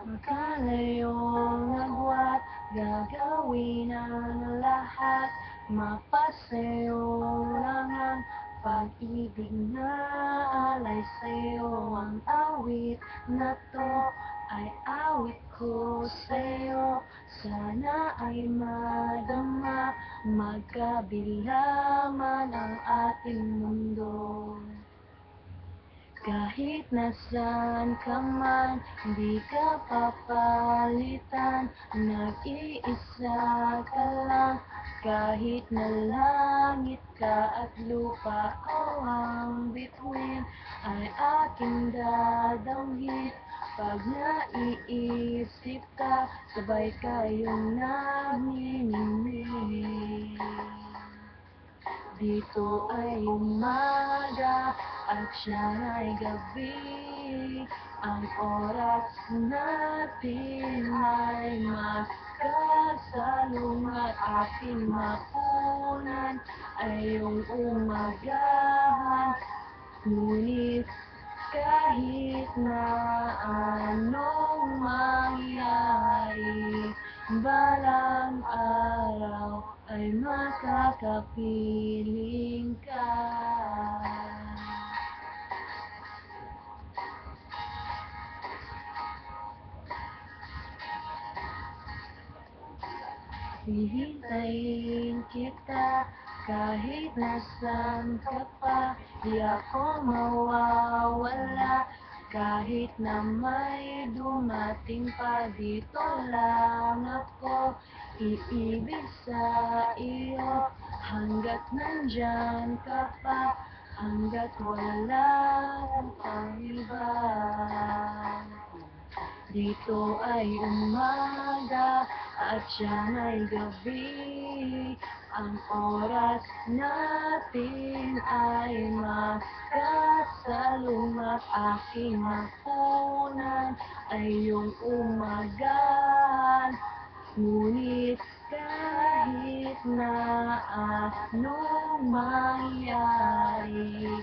Makalayong agwat, gagawin ang lahat. Mapasayo lang ang pag-ibig na alay sa'yo. Ang awit na to ay awit ko sa'yo. Sana ay madama, magkabila man ang ating mundo. Kahit nasaan ka man, di ka papalitan. Nag-iisa ka lang, kahit na langit ka at lupa o ang bituin ay aking dadamhin. Pag naiisip ka, sabay kayong nagniningning. Dito ay umaga at siya ay gabi. Ang oras natin ay magkasalungat. Aking hapunan ay iyong umagahan. Ngunit kahit na anong mangyari, balang araw ay makakapiling ka. Hihintayin kita kahit nasaan ka pa. Di ako mawawala kahit na may dumating pa. Dito lang ako, iibig sa iyo hanggat nandyan ka pa, hanggat wala kang pang iba. Dito ay umaga at siyan ay gabi. Ang oras natin ay magkasalungat. Aking hapunan ay iyong umagahan. Ngunit kahit na anong mangyari,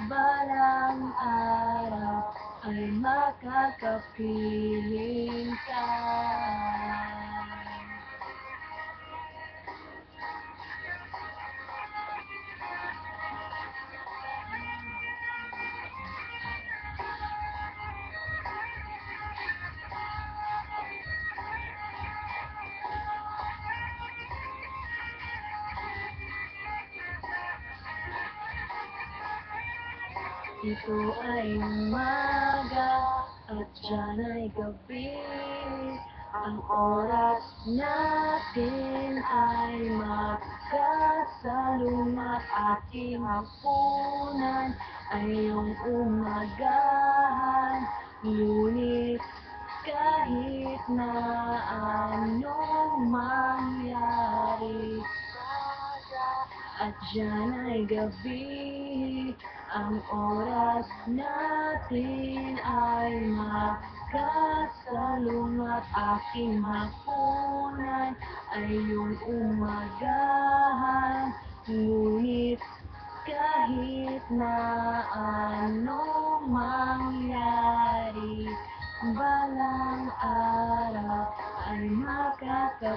balang araw ay makakapiling ka. Ito ay umaga at siyan ay gabi. Ang oras natin ay magkasalungat. Aking hapunan ay iyong umagahan. Ngunit kahit na anong mangyari, at diyan ay gabi. Ang oras natin ay magkasalungat. Aking hapunan ay iyong umagahan. Ngunit kahit na anong mangyari, balang araw ay makakapiling